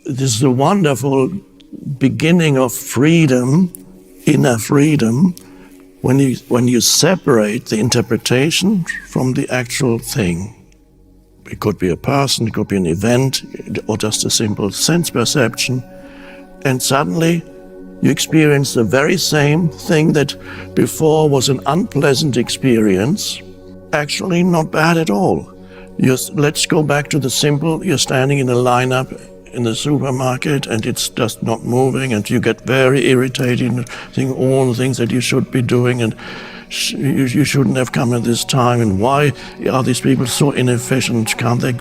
this is a wonderful beginning of freedom, inner freedom, when you separate the interpretation from the actual thing. It could be a person, it could be an event, or just a simple sense perception, and suddenly you experience the very same thing that before was an unpleasant experience, actually not bad at all. Let's go back to the simple, you're standing in a lineup in the supermarket and it's just not moving, and you get very irritated and think all the things that you should be doing, and you shouldn't have come at this time, and why are these people so inefficient, can't they?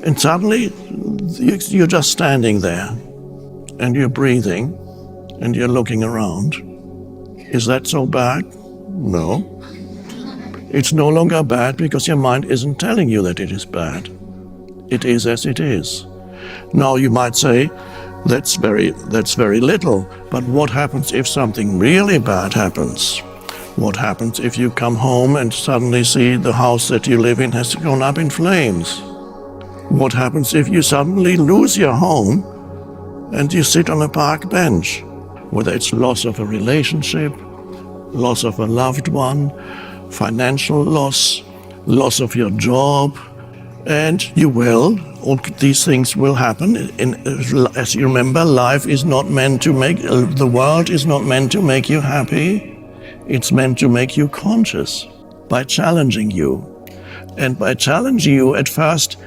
And suddenly you're just standing there and you're breathing and you're looking around. Is that so bad? No. It's no longer bad because your mind isn't telling you that it is bad. It is as it is. Now you might say, that's very little, but what happens if something really bad happens? What happens if you come home and suddenly see the house that you live in has gone up in flames? What happens if you suddenly lose your home and you sit on a park bench? Whether it's loss of a relationship, loss of a loved one, financial loss, loss of your job, and all these things will happen. As you remember, life is not meant to the world is not meant to make you happy. It's meant to make you conscious by challenging you. And by challenging you, at first,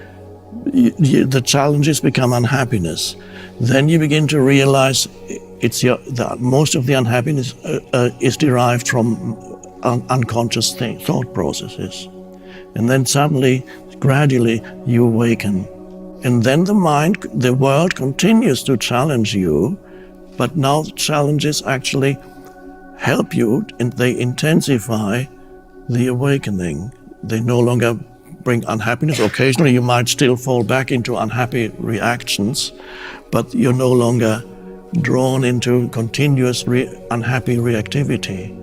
the challenges become unhappiness. Then you begin to realize most of the unhappiness is derived from unconscious thought processes. And then suddenly, gradually, you awaken. And then the world continues to challenge you, but now the challenges actually help you and they intensify the awakening. They no longer bring unhappiness. Occasionally you might still fall back into unhappy reactions, but you're no longer drawn into continuous unhappy reactivity.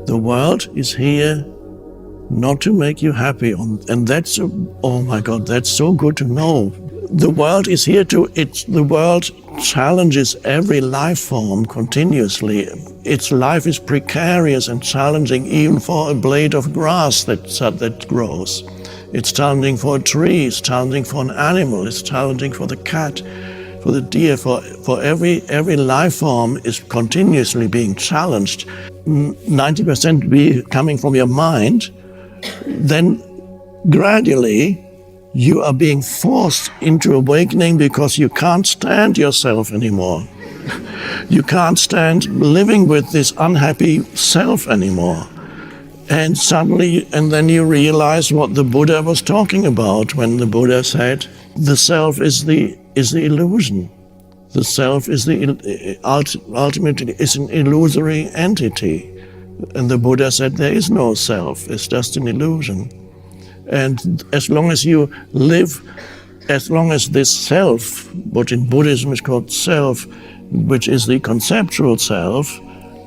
The world is here not to make you happy, and that's, oh my God, that's so good to know. The world is here the world challenges every life form continuously. Its life is precarious and challenging even for a blade of grass that grows. It's challenging for a tree, it's challenging for an animal, it's challenging for the cat, for the deer, for every life form is continuously being challenged. 90% be coming from your mind. Then gradually you are being forced into awakening because you can't stand yourself anymore. You can't stand living with this unhappy self anymore. And then you realize what the Buddha was talking about when the Buddha said, the self is the illusion. The self is ultimately is an illusory entity. And the Buddha said there is no self, it's just an illusion. And as long as you live, as long as this self, what in Buddhism is called self, which is the conceptual self,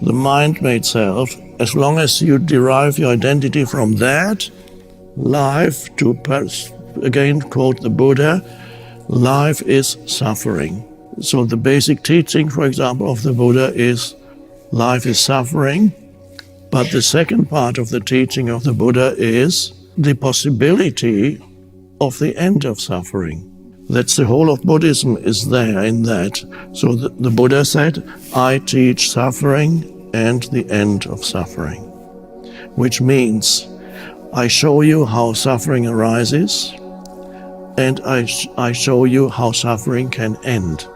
the mind-made self, as long as you derive your identity from that, life, again quote the Buddha, life is suffering. So the basic teaching, for example, of the Buddha is life is suffering. But the second part of the teaching of the Buddha is the possibility of the end of suffering. That's the whole of Buddhism is there in that. So the Buddha said, I teach suffering and the end of suffering, which means I show you how suffering arises and I show you how suffering can end.